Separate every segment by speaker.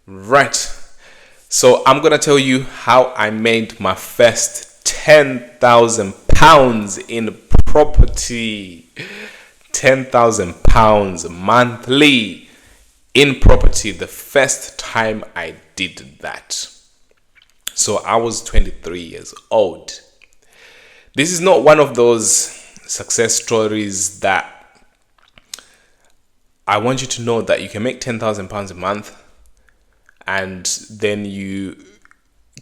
Speaker 1: Right. So I'm going to tell you how I made my first £10,000 in property. £10,000 monthly in property the first time I did that. So I was 23 years old. This is not one of those success stories that I want you to know that you can make £10,000 a month and then you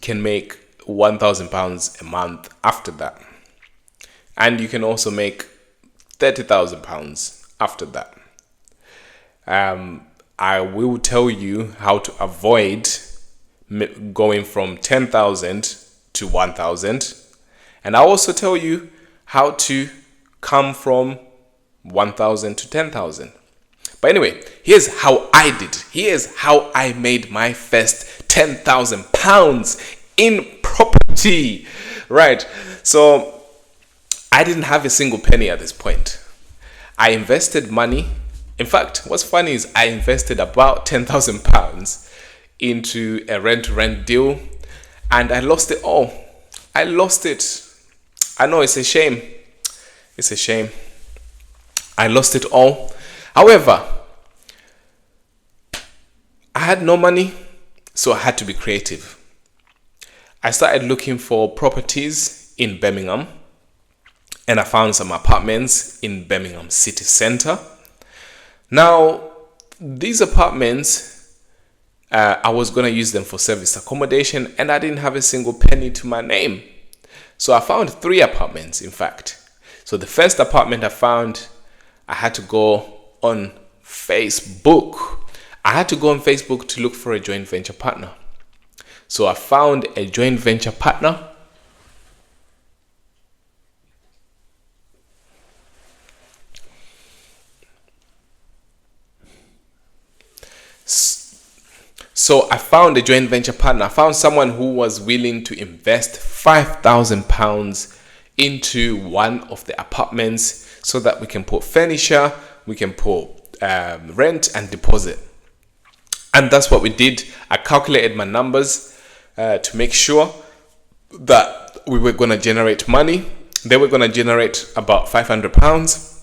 Speaker 1: can make £1,000 a month after that. And you can also make £30,000 after that. I will tell you how to avoid going from 10,000 to 1,000. And I'll also tell you how to come from 1,000 to 10,000. But anyway, here's how I did. Here's how I made my first £10,000 in property. Right. So I didn't have a single penny at this point. I invested money. In fact, what's funny is I invested about £10,000 into a rent-to-rent deal, and I lost it all. I lost it. I know it's a shame. It's a shame. I lost it all. However, I had no money, so I had to be creative. I started looking for properties in Birmingham, and I found some apartments in Birmingham city centre. Now, these apartments, I was going to use them for service accommodation, and I didn't have a single penny to my name. So I found 3 apartments, in fact. So the first apartment I found, I had to go on Facebook. I had to go on Facebook to look for a joint venture partner. So I found a joint venture partner. So I found a joint venture partner. I found someone who was willing to invest £5,000 into one of the apartments so that we can put furniture, we can put rent and deposit. And that's what we did. I calculated my numbers to make sure that we were going to generate money. They were going to generate about £500.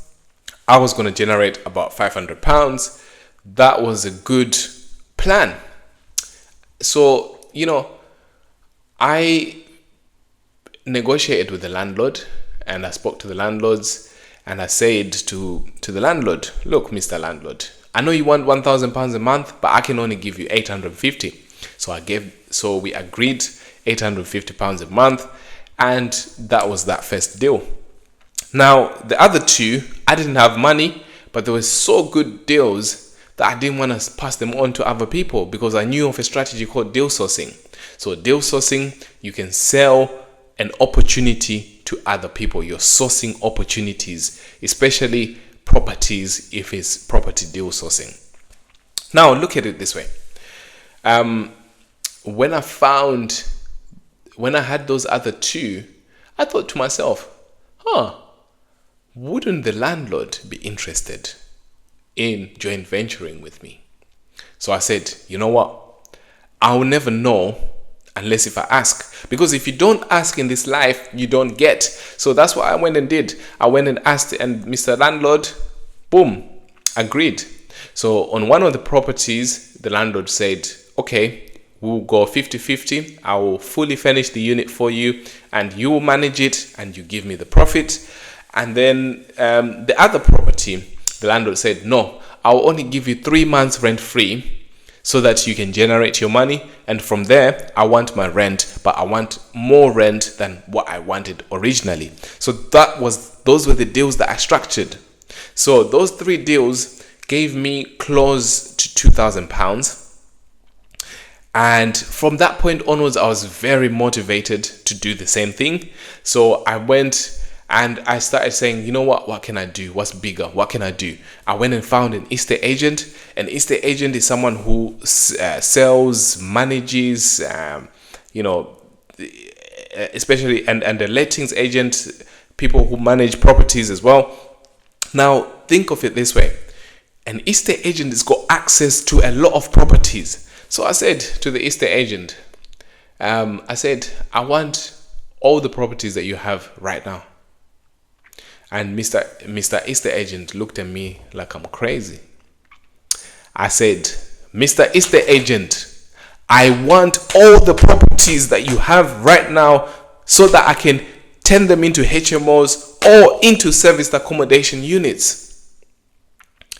Speaker 1: I was going to generate about £500. That was a good plan. So, I negotiated with the landlord, and I spoke to the landlords, and I said to the landlord, look, Mr. Landlord, I know you want £1,000 a month, but I can only give you 850. So we agreed £850 a month, and that was that first deal. Now, the other 2, I didn't have money, but they were so good deals that I didn't want to pass them on to other people because I knew of a strategy called deal sourcing. So deal sourcing, you can sell an opportunity to other people. You're sourcing opportunities, especially properties if it's property deal sourcing. Now look at it this way. When I had those other 2, I thought to myself, wouldn't the landlord be interested in joint venturing with me? So I said, you know what? I'll never know unless if I ask. Because if you don't ask in this life, you don't get. So that's what I went and did. I went and asked, and Mr. Landlord, boom, agreed. So on one of the properties, the landlord said, okay, we'll go 50-50. I will fully furnish the unit for you, and you will manage it, and you give me the profit. And then the other property, the landlord said, no, I'll only give you 3 months rent free so that you can generate your money. And from there, I want my rent, but I want more rent than what I wanted originally. So those were the deals that I structured. So those 3 deals gave me close to £2,000. And from that point onwards, I was very motivated to do the same thing. So I went and I started saying, you know what can I do? What's bigger? What can I do? I went and found an estate agent. An estate agent is someone who sells, manages, especially, and the lettings agent, people who manage properties as well. Now, think of it this way. an estate agent has got access to a lot of properties. So I said to the estate agent, I said, I want all the properties that you have right now. And Mr. Estate Agent looked at me like I'm crazy. I said, Mr. Estate Agent, I want all the properties that you have right now so that I can turn them into HMOs or into serviced accommodation units.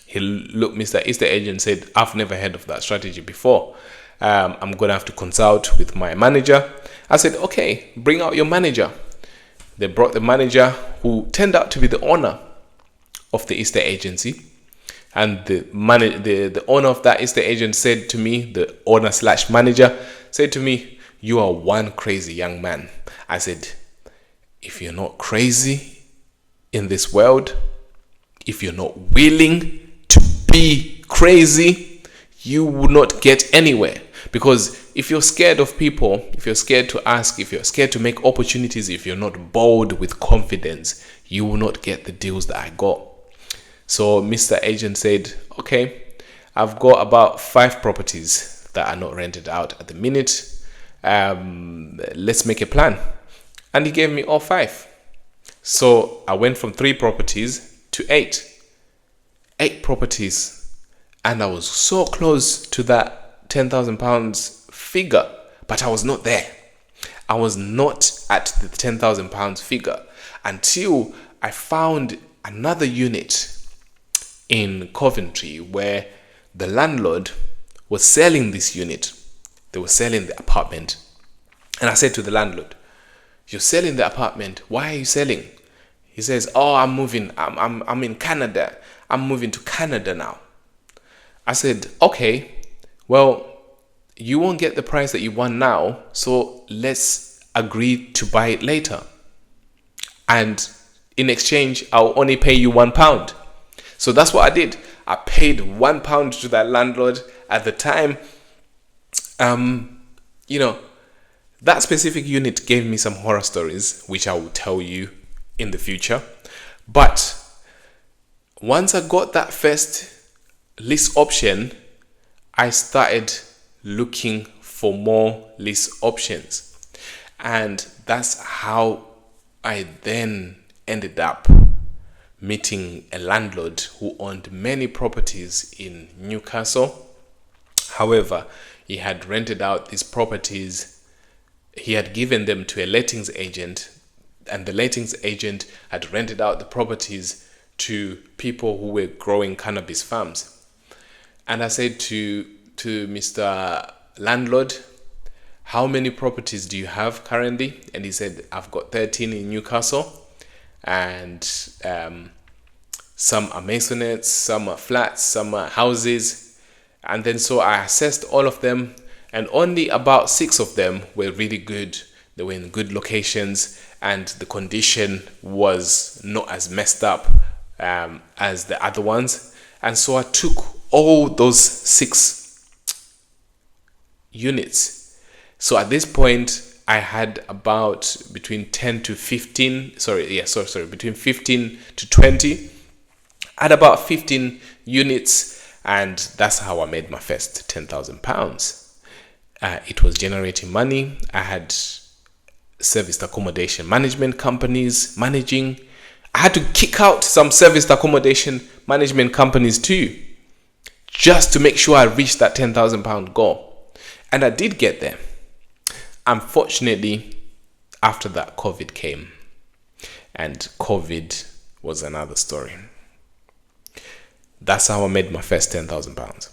Speaker 1: He looked, Mr. Estate Agent said, I've never heard of that strategy before. I'm going to have to consult with my manager. I said, okay, bring out your manager. They brought the manager, who turned out to be the owner of the estate agency. And the owner of that estate agent said to me, the owner / manager said to me, you are one crazy young man. I said, if you're not crazy in this world, if you're not willing to be crazy, you will not get anywhere. Because if you're scared of people, if you're scared to ask, if you're scared to make opportunities, if you're not bold with confidence, you will not get the deals that I got. So Mr. Agent said, okay, I've got about 5 properties that are not rented out at the minute. Let's make a plan. And he gave me all 5. So I went from 3 properties to 8. 8 properties. And I was so close to that £10,000 figure, but I was not there. I was not at the £10,000 figure until I found another unit in Coventry where the landlord was selling this unit. They were selling the apartment. And I said to the landlord, you're selling the apartment. Why are you selling? He says, oh, I'm moving. I'm in Canada. I'm moving to Canada now. I said, okay, well, you won't get the price that you want now, so let's agree to buy it later. And in exchange, I'll only pay you £1. So that's what I did. I paid £1 to that landlord at the time. That specific unit gave me some horror stories, which I will tell you in the future. But once I got that first lease option, I started looking for more lease options. And that's how I then ended up meeting a landlord who owned many properties in Newcastle. However, he had rented out these properties. He had given them to a lettings agent, and the lettings agent had rented out the properties to people who were growing cannabis farms. And I said to Mr. Landlord, how many properties do you have currently? And he said, I've got 13 in Newcastle, and some are masonettes, some are flats, some are houses. And then so I assessed all of them, and only about 6 of them were really good. They were in good locations, and the condition was not as messed up as the other ones. And so I took all those 6 units. So at this point, I had about between 15 to 20. I had about 15 units, and that's how I made my first £10,000. It was generating money. I had serviced accommodation management companies managing. I had to kick out some serviced accommodation management companies too, just to make sure I reached that £10,000 goal. And I did get there. Unfortunately, after that, COVID came. And COVID was another story. That's how I made my first £10,000.